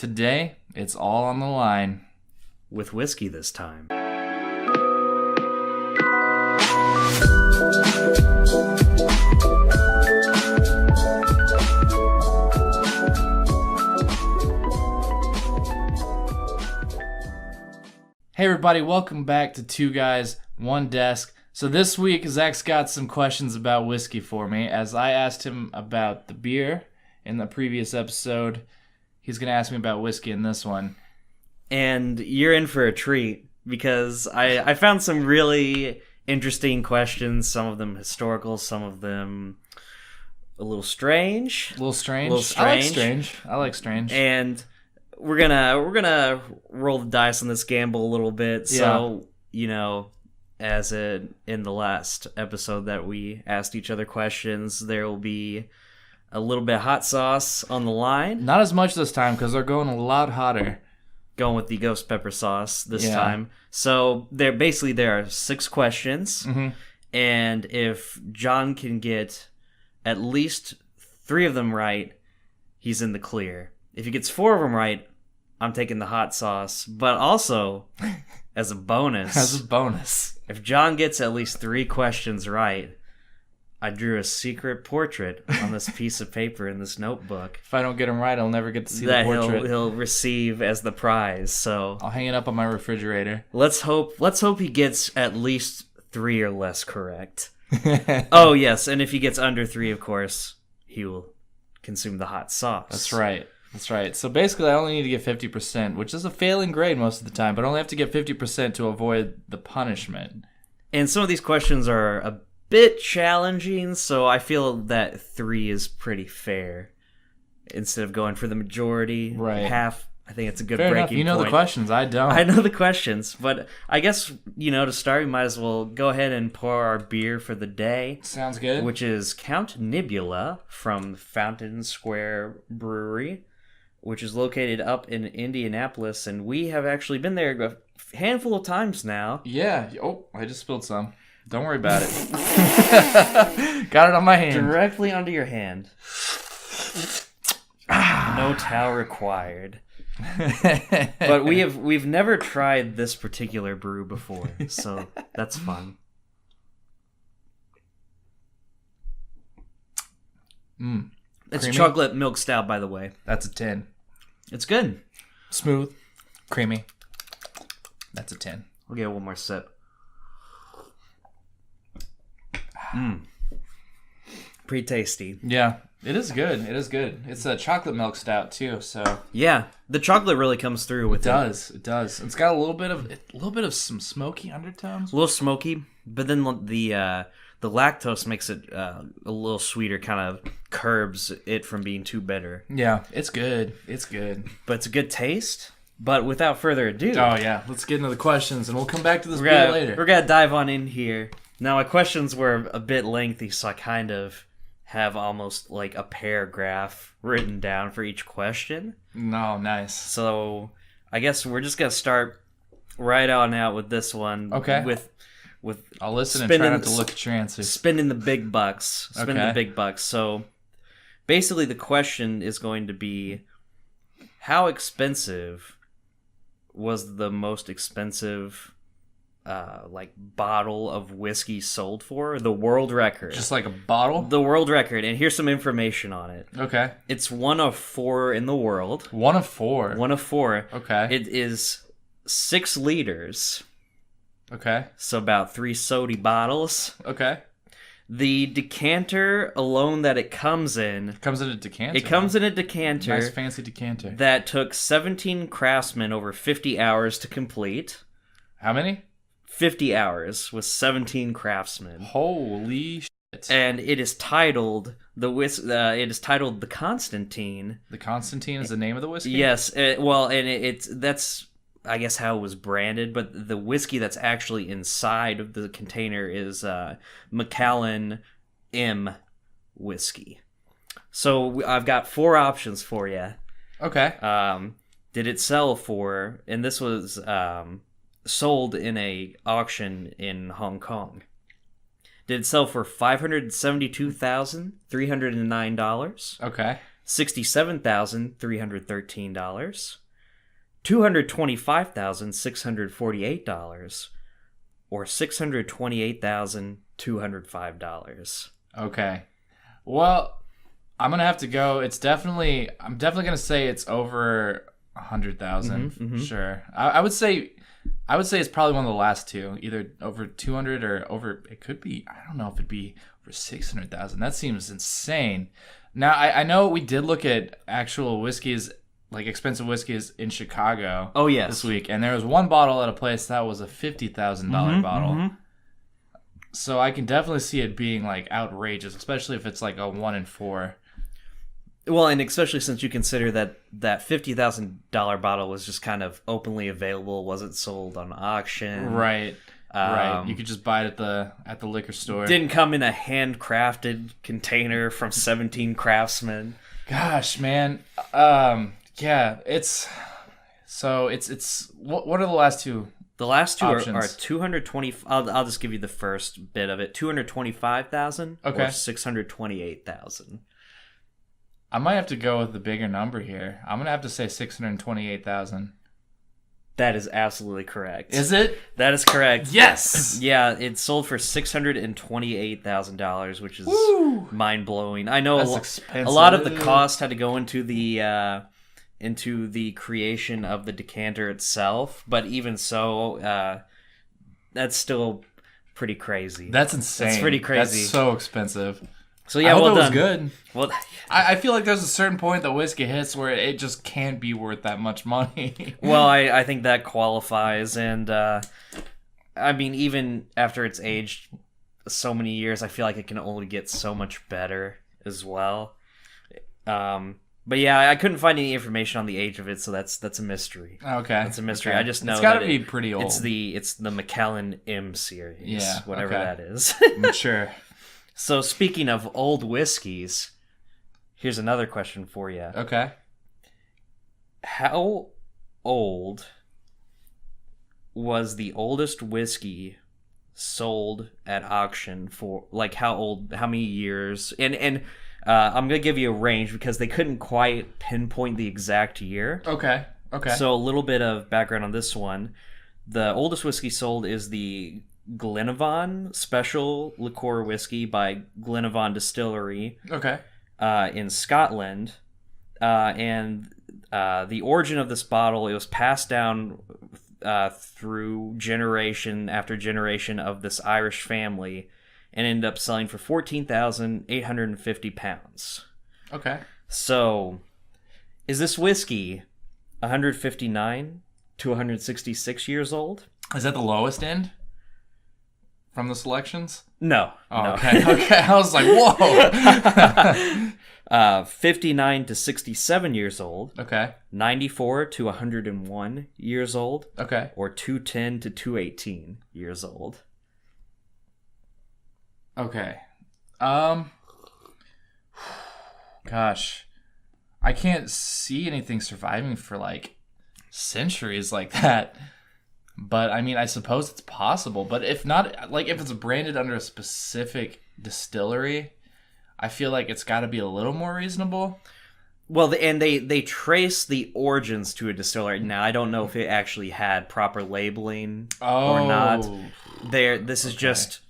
Today, it's all on the line. With whiskey this time. Hey everybody, welcome back to Two Guys, One Desk. So this week, Zach's got some questions about whiskey for me. As I asked him about the beer in the previous episode, he's going to ask me about whiskey in this one. And you're in for a treat, because I found some really interesting questions, some of them historical, some of them a little strange. A little strange? I like strange. And we're gonna roll the dice on this gamble a little bit. So, you know, as in the last episode that we asked each other questions, there will be a little bit of hot sauce on the line. Not as much this time, because they're going a lot hotter. Going with the ghost pepper sauce this time. So there are 6 questions. Mm-hmm. And if John can get at least 3 of them right, he's in the clear. If he gets 4 of them right, I'm taking the hot sauce. But also, as a bonus, if John gets at least 3 questions right, I drew a secret portrait on this piece of paper in this notebook. If I don't get him right, I'll never get to see the portrait. He'll receive as the prize. So I'll hang it up on my refrigerator. Let's hope he gets at least 3 or less correct. Oh yes, and if he gets under 3, of course, he will consume the hot sauce. That's right. So basically, I only need to get 50%, which is a failing grade most of the time, but I only have to get 50% to avoid the punishment. And some of these questions are a bit challenging, so I feel that 3 is pretty fair. Instead of going for the majority, half, I think it's a good Fair breaking enough. You know point. the questions, I don't. I know the questions, but I guess, to start, we might as well go ahead and pour our beer for the day. Sounds good. Which is Count Nebula from Fountain Square Brewery, which is located up in Indianapolis, and we have actually been there a handful of times now. Yeah. Oh, I just spilled some. Don't worry about it. Got it on my hand. Directly under your hand. No towel required. But we've never tried this particular brew before, so that's fun. It's Creamy. chocolate milk stout, by the way. That's a 10. It's good. Smooth. Creamy. That's a 10. I'll get one more sip. Pretty tasty. Yeah, it is good. It's a chocolate milk stout too, so yeah, the chocolate really comes through with it. It does. It's got a little bit of some smoky undertones. A little smoky, but then the lactose makes it a little sweeter, kind of curbs it from being too bitter. Yeah, it's good. But it's a good taste. But without further ado, let's get into the questions, and we'll come back to this beer later. We're gonna dive on in here. Now, my questions were a bit lengthy, so I kind of have almost like a paragraph written down for each question. No, nice. So I guess we're just gonna start right on out with this one. Okay. With I'll listen and try not to look at your answers. Spending the big bucks. So basically, the question is going to be, how expensive was the most expensive bottle of whiskey sold for? The world record. Just like a bottle? The world record. And here's some information on it. Okay. It's 1 of 4 in the world. 1 of 4? 1 of 4. Okay. It is 6 liters. Okay. So about 3 soda bottles. Okay. The decanter alone that it comes in... It comes in a decanter. It comes in a decanter. Nice fancy decanter. That took 17 craftsmen over 50 hours to complete. How many? 50 hours with 17 craftsmen. Holy shit! And it is titled the Constantine. The Constantine is the name of the whiskey. Yes. That's I guess how it was branded, but the whiskey that's actually inside of the container is Macallan M whiskey. So I've got 4 options for you. Okay. Did it sell for? And this was sold in a auction in Hong Kong. Did it sell for $572,309? Okay. $67,313, $225,648, or $628,205. Okay. Well, I'm gonna have to go. I'm definitely gonna say it's over 100,000. Sure. I would say it's probably one of the last two, either over 200 or over. It could be. I don't know if it'd be over 600,000. That seems insane. Now I know we did look at actual whiskeys, like expensive whiskeys in Chicago. Oh yes. This week, and there was one bottle at a place that was a $50,000 bottle. So I can definitely see it being like outrageous, especially if it's like a 1 in 4. Well, and especially since you consider that $50,000 bottle was just kind of openly available, wasn't sold on auction. Right. Right. You could just buy it at the liquor store. Didn't come in a handcrafted container from 17 craftsmen. Gosh, man. Yeah, it's what are the last two? The last two options? are 220. I'll just give you the first bit of it. 225,000 okay. Or 628,000. I might have to go with the bigger number here. I'm gonna have to say 628,000. That is absolutely correct. Is it? That is correct. Yes. Yeah, it sold for $628,000, which is mind blowing. I know That's a lot of the cost had to go into the creation of the decanter itself, but even so, that's still pretty crazy. That's insane. That's pretty crazy. That's so expensive. So yeah, I hope well it was done. good. Well, I feel like there's a certain point that whiskey hits where it just can't be worth that much money. well, I think that qualifies, and I mean, even after it's aged so many years, I feel like it can only get so much better as well. But yeah, I couldn't find any information on the age of it, so that's a mystery. Okay, that's a mystery. Okay. I just know it's got to that be pretty old. It's the Macallan M series, whatever that is. Mature. So speaking of old whiskeys, here's another question for you. Okay. How old was the oldest whiskey sold at auction for? Like how many years? And I'm gonna give you a range because they couldn't quite pinpoint the exact year. Okay. So a little bit of background on this one. The oldest whiskey sold is the Glenavon Special Liqueur Whiskey by Glenavon Distillery. Okay. In Scotland, and the origin of this bottle, it was passed down through generation after generation of this Irish family, and ended up selling for 14,850 pounds. Okay. So, is this whiskey 159 to 166 years old? Is that the lowest end from the selections? No. Oh, no. okay. Okay. I was like, whoa. 59 to 67 years old. Okay. 94 to 101 years old. Okay. Or 210 to 218 years old. Okay. Gosh. I can't see anything surviving for like centuries like that. But I mean, I suppose it's possible. But if not, like if it's branded under a specific distillery, I feel like it's got to be a little more reasonable. Well, and they trace the origins to a distillery. Now, I don't know if it actually had proper labeling or not. This is just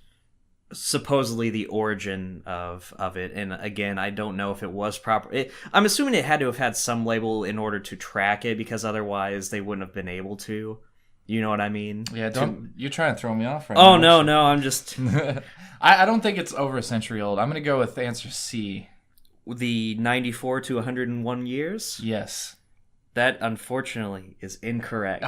supposedly the origin of it. And again, I don't know if it was proper. I'm assuming it had to have had some label in order to track it, because otherwise they wouldn't have been able to. You know what I mean? Yeah, you're trying to throw me off right now. Oh, no, I'm just... I don't think it's over a century old. I'm going to go with answer C. The 94 to 101 years? Yes. That, unfortunately, is incorrect.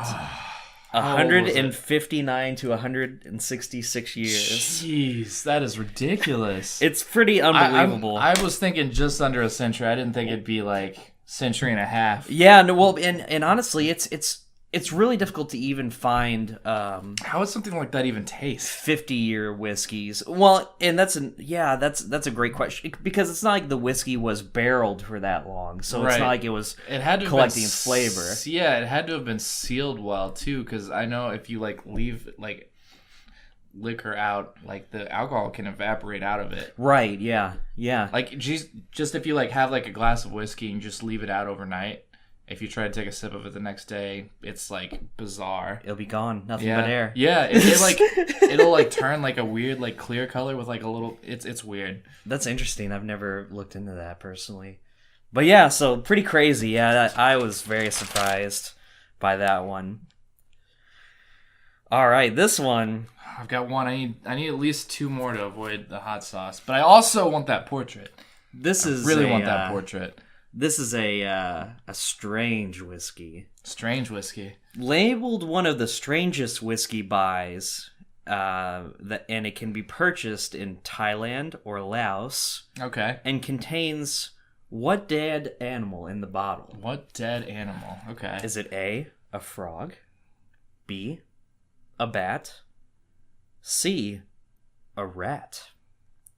159 to 166 years. Jeez, that is ridiculous. It's pretty unbelievable. I was thinking just under a century. I didn't think it'd be like century and a half. Yeah, no, well, and honestly, it's really difficult to even find how would something like that even taste? 50-year whiskeys. Well, and that's a great question, because it's not like the whiskey was barreled for that long, so It's not like it had to collecting its flavor. Yeah, it had to have been sealed well too, because I know if you like leave like liquor out, like the alcohol can evaporate out of it. Right, yeah. Like just if you like have like a glass of whiskey and just leave it out overnight, if you try to take a sip of it the next day, it's like bizarre. It'll be gone. Nothing but air. Yeah, it like it'll like turn like a weird like clear color with like a little. It's weird. That's interesting. I've never looked into that personally. But yeah, so pretty crazy. Yeah, I was very surprised by that one. All right, this one. I've got one. I need at least 2 more to avoid the hot sauce, but I also want that portrait. This is really want that portrait. This is a strange whiskey. Strange whiskey. Labeled one of the strangest whiskey buys, and it can be purchased in Thailand or Laos. Okay. And contains what dead animal in the bottle? What dead animal? Okay. Is it A, a frog, B, a bat, C, a rat,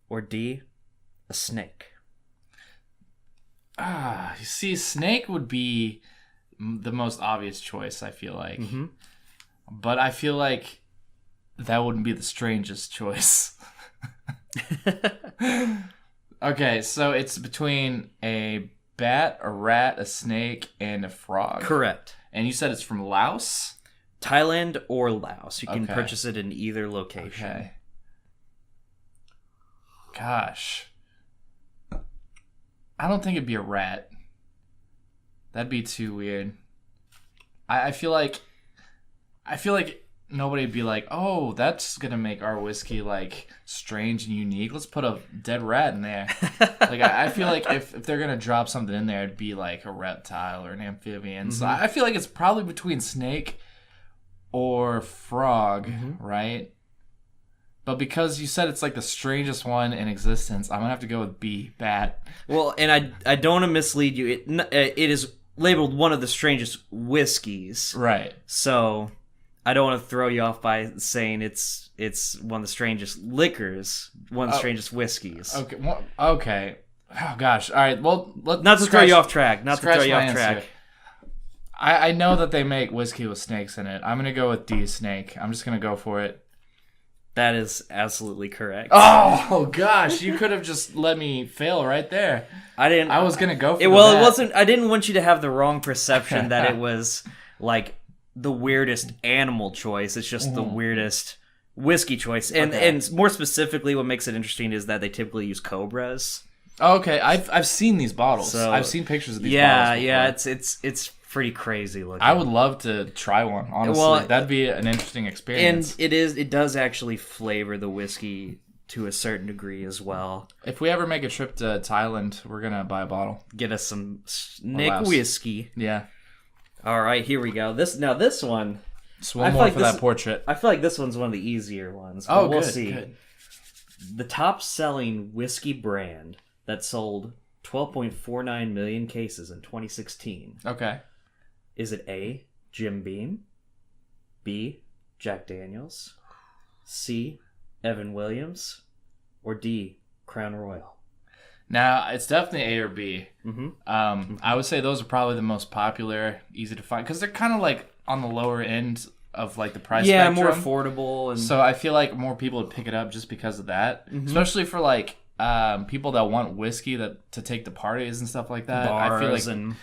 or D, a snake? You see, snake would be the most obvious choice, I feel like. Mm-hmm. But I feel like that wouldn't be the strangest choice. Okay, so it's between a bat, a rat, a snake, and a frog. Correct. And you said it's from Laos? Thailand or Laos. You can purchase it in either location. Okay. Gosh. I don't think it'd be a rat. That'd be too weird. I feel like nobody'd be like, oh, that's gonna make our whiskey like strange and unique. Let's put a dead rat in there. Like I feel like if they're gonna drop something in there, it'd be like a reptile or an amphibian. Mm-hmm. So I feel like it's probably between snake or frog, right? But because you said it's like the strangest one in existence, I'm gonna have to go with B, bat. Well, and I don't want to mislead you. It is labeled one of the strangest whiskeys, right? So I don't want to throw you off by saying it's one of the strangest liquors, one of the strangest whiskeys. Okay. Well, okay. Oh gosh. All right. Well, not to throw you off track. Not to throw you off track. I know that they make whiskey with snakes in it. I'm gonna go with D, snake. I'm just gonna go for it. That is absolutely correct. Oh gosh, you could have just let me fail right there. I didn't. I was gonna go for it. Well, it wasn't. I didn't want you to have the wrong perception that it was like the weirdest animal choice. It's just the weirdest whiskey choice. And more specifically, what makes it interesting is that they typically use cobras. Okay, I've seen these bottles. So, I've seen pictures of these bottles before. Yeah, it's pretty crazy looking. I would love to try one, honestly. Well, that'd be an interesting experience. And it does actually flavor the whiskey to a certain degree as well. If we ever make a trip to Thailand, we're going to buy a bottle. Get us some snake whiskey. Yeah. All right, here we go. This one. Just one more for that portrait. I feel like this one's one of the easier ones. Oh, we'll good, see. Good. The top-selling whiskey brand that sold 12.49 million cases in 2016. Okay. Is it A, Jim Beam, B, Jack Daniels, C, Evan Williams, or D, Crown Royal? Now, it's definitely A or B. I would say those are probably the most popular, easy to find, because they're kind of like on the lower end of like the price spectrum. More affordable. And so I feel like more people would pick it up just because of that, especially for like people that want whiskey to take to parties and stuff like that. Bars I feel like, and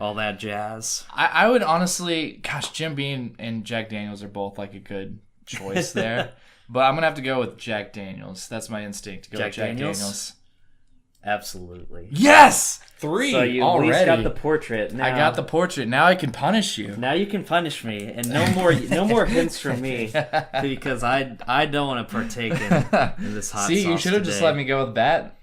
all that jazz. I would honestly, gosh, Jim Beam and Jack Daniels are both like a good choice there. But I'm going to have to go with Jack Daniels. That's my instinct, to go with Jack Daniels. Absolutely. Yes! 3 so you already. At least got the portrait. Now, I got the portrait. Now I can punish you. Now you can punish me, and no more hints from me, because I don't want to partake in this hot sauce. See, you should have just let me go with bat.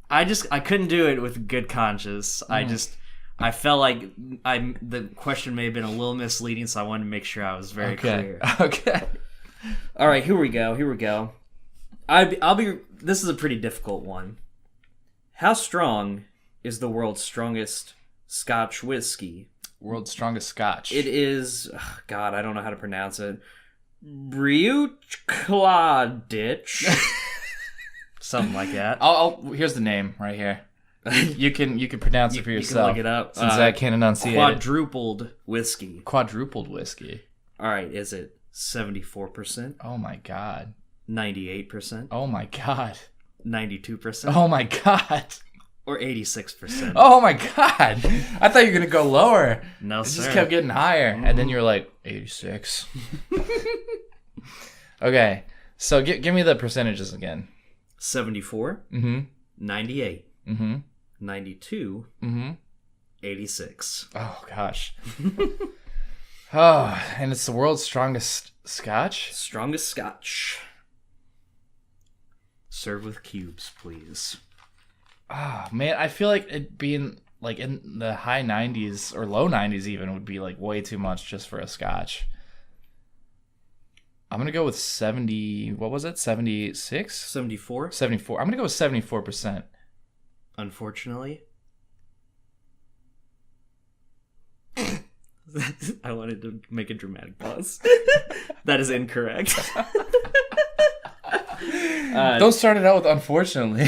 I couldn't do it with good conscience. I felt like the question may have been a little misleading, so I wanted to make sure I was very clear. Okay. All right, here we go. This is a pretty difficult one. How strong is the world's strongest Scotch whiskey? World's strongest Scotch. It is, God, I don't know how to pronounce it. Breukladich. Something like that. Here's the name right here. You can pronounce it for yourself. You can look it up. Since I can't enunciate Quadrupled whiskey. Quadrupled whiskey. All right, is it 74%? Oh my God. 98%. Oh my god. 92%. Oh my god. Or 86%. Oh my god. I thought you were going to go lower. No, It sir. just kept getting higher. And then you're like, 86. Okay. So give me the percentages again. 74. Mm-hmm. 98. Mm-hmm. 92. Mm-hmm. 86. Oh, gosh. Oh, and it's the world's strongest scotch? Strongest scotch. Serve with cubes, please. Oh, man, I feel like it being like in the high 90s or low 90s even would be like way too much just for a scotch. I'm going to go with 70, what was it? 76? 74. 74. I'm going to go with 74%. Unfortunately. I wanted to make a dramatic pause. That is incorrect. Don't start it out with unfortunately.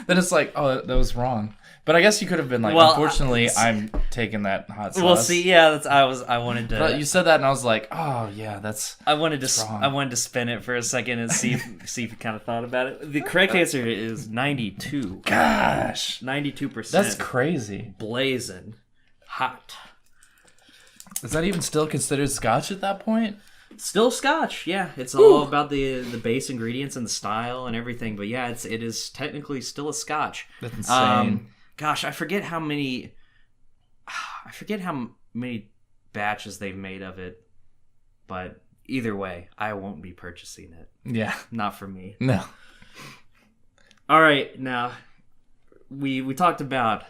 Then it's like, oh, that was wrong. But I guess you could have been like, well, unfortunately, I'm taking that hot sauce. Well, see, yeah, I wanted to. But you said that, and I was like, oh yeah, I wanted to spin it for a second and see if you kind of thought about it. The correct answer is 92. Gosh, 92%. That's crazy. Blazing hot. Is that even still considered scotch at that point? Still scotch, yeah. It's all about the base ingredients and the style and everything. But yeah, it is technically still a scotch. That's insane. Gosh, I forget how many batches they've made of it. But either way, I won't be purchasing it. Yeah, not for me. No. All right, now we talked about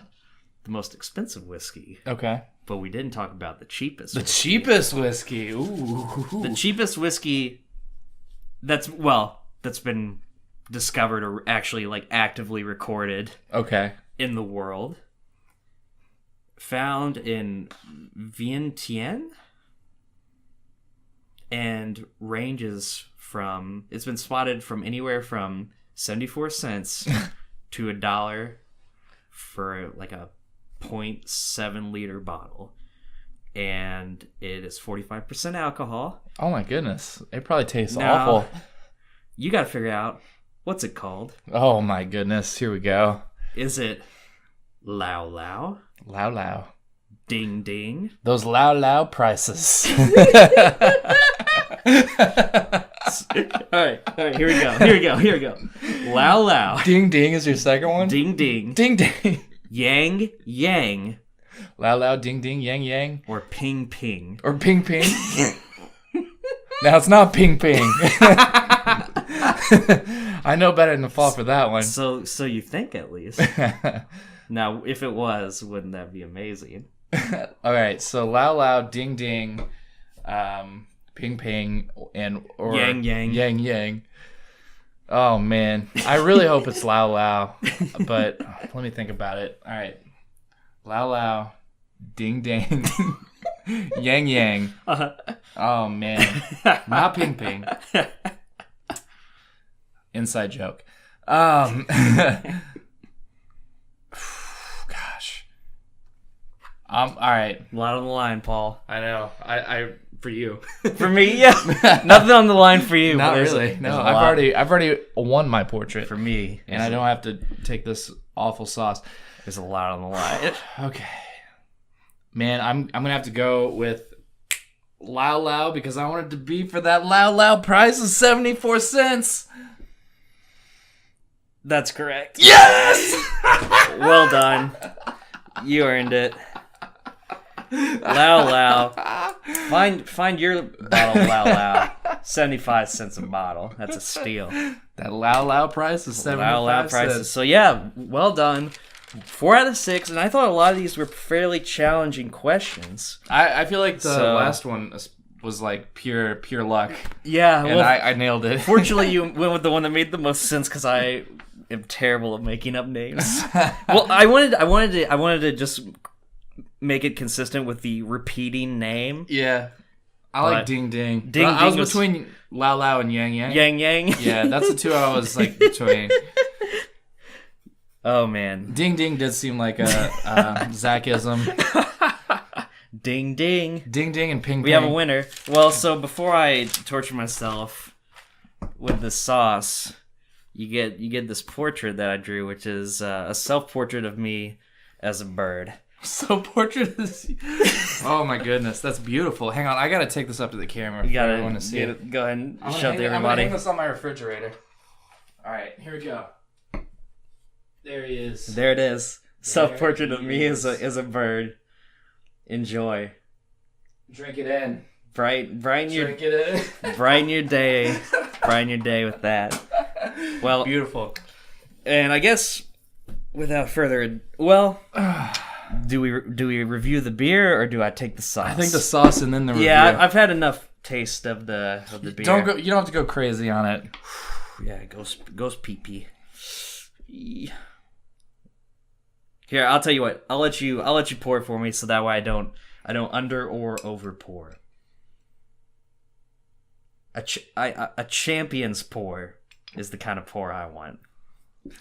the most expensive whiskey. Okay. But we didn't talk about the cheapest. The cheapest whiskey. Ooh. The cheapest whiskey that's been discovered or actually like actively recorded. Okay. In the world. Found in Vientiane. And ranges from, it's been spotted from anywhere from 74 cents to $1 for like a 0.7 liter bottle, and it is 45% alcohol. Oh my goodness, it probably tastes awful. You gotta figure out what's it called. Oh my goodness, here we go. Is it Lao Lao? Lao Lao. Ding Ding. Those Lao Lao prices. All right, here we go. Lao Lao. Ding Ding is your second one? Ding Ding. Ding Ding. Yang Yang. Lao Lao, Ding Ding, Yang Yang. Or Ping Ping. Or Ping Ping. Now it's not Ping Ping. I know better than to fall for that one. So you think at least. Now, if it was, wouldn't that be amazing? All right, so Lao Lao, Ding Ding, Ping Ping, or Yang Yang. Yang Yang. Oh man, I really hope it's Lao Lao, but let me think about it. All right, Lao Lao, Ding Ding, Yang Yang. Oh man, not Ping Ping. Inside joke. Gosh, all right. A lot on the line, Paul. I know. I for you. For me, yeah. Nothing on the line for you. Not really. No, I've already won my portrait. For me. And I don't have to take this awful sauce. There's a lot on the line. Okay. Man, I'm gonna have to go with Lao Lao because I wanted to be for that Lao Lao price of 74 cents. That's correct. Yes! Well done. You earned it. Lao Lao. Find your bottle of Lao Lao. 75 cents a bottle. That's a steal. That Lao Lao price is 75 Lao Lao prices. So yeah, well done. 4 out of 6, and I thought a lot of these were fairly challenging questions. I feel like the last one was like pure luck. Yeah, and I nailed it. Fortunately, you went with the one that made the most sense because I am terrible at making up names. Well, I wanted to just make it consistent with the repeating name. Yeah. I like Ding Ding. Ding I was Ding between Lao Lao and Yang Yang. Yang Yang. Yeah, that's the two I was like between. Oh man. Ding Ding did seem like a Zacism. Ding Ding. Ding Ding and Ping Ping. We have a winner. Well, so before I torture myself with the sauce, you get this portrait that I drew, which is a self-portrait of me as a bird. So portrait is... Oh my goodness, that's beautiful. Hang on, I gotta take this up to the camera You for everyone to see gotta it. go ahead and show it to I'm gonna everybody. hang this on my refrigerator. All right, here we go. There he is. There it is. Self-portrait of me as a bird. Enjoy. Drink it in. Brighten your Drink it in. brighten your day. Brighten your day with that. Well, Beautiful. and I guess without further do we review the beer or do I take the sauce? I think the sauce and then the review. Yeah, I've had enough taste of the beer. You don't have to go crazy on it. Yeah, it goes pee pee. Here, I'll tell you what. I'll let you pour it for me, so that way I don't under or over pour. A champion's pour is the kind of pour I want.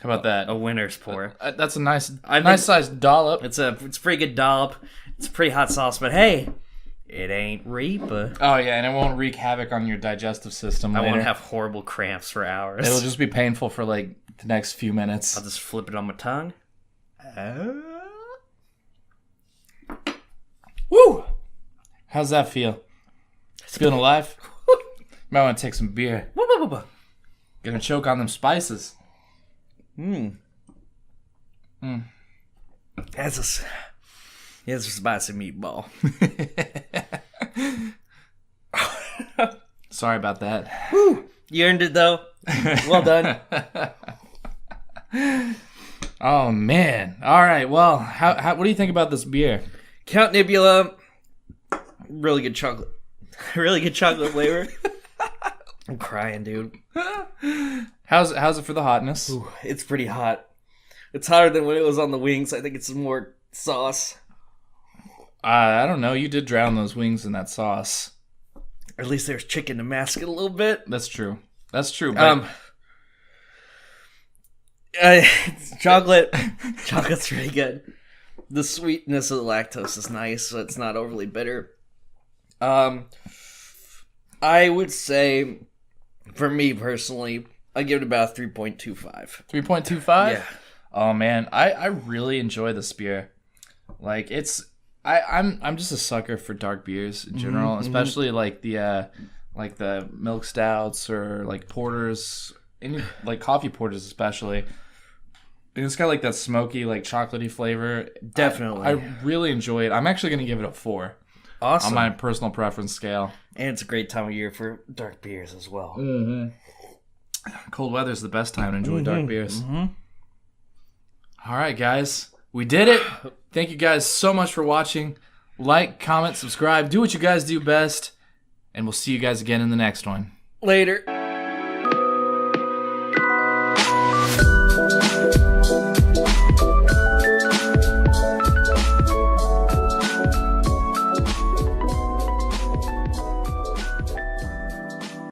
How about that? A winner's pour. That's a nice think- sized dollop. It's a pretty good dollop. It's a pretty hot sauce, but hey, it ain't Reaper. Oh yeah, and it won't wreak havoc on your digestive system. I later. won't have horrible cramps for hours. It'll just be painful for like the next few minutes. I'll just flip it on my tongue. Woo! How's that feel? Feeling alive? Might want to take some beer. Gonna choke on them spices. That's a spicy meatball. Sorry about that. You earned it though. Well done. Oh man! All right. Well, how what do you think about this beer? Count Nebula, really good chocolate. Really good chocolate flavor. I'm crying, dude. How's it for the hotness? Ooh, it's pretty hot. It's hotter than when it was on the wings. I think it's some more sauce. I don't know. You did drown those wings in that sauce. Or at least there's chicken to mask it a little bit. That's true. But Chocolate. Chocolate's really good. The sweetness of the lactose is nice, so it's not overly bitter. I would say, for me personally, I give it about 3.25. 3.25? Yeah. Oh man, I really enjoy this beer. Like I'm just a sucker for dark beers in general, especially like the milk stouts or like porters, like coffee porters especially. And it's got like that smoky, like chocolatey flavor. Definitely. I really enjoy it. I'm actually gonna give it a 4. Awesome. On my personal preference scale. And it's a great time of year for dark beers as well. Cold weather's the best time to enjoy dark beers. All right, guys. We did it. Thank you guys so much for watching. Like, comment, subscribe. Do what you guys do best. And we'll see you guys again in the next one. Later.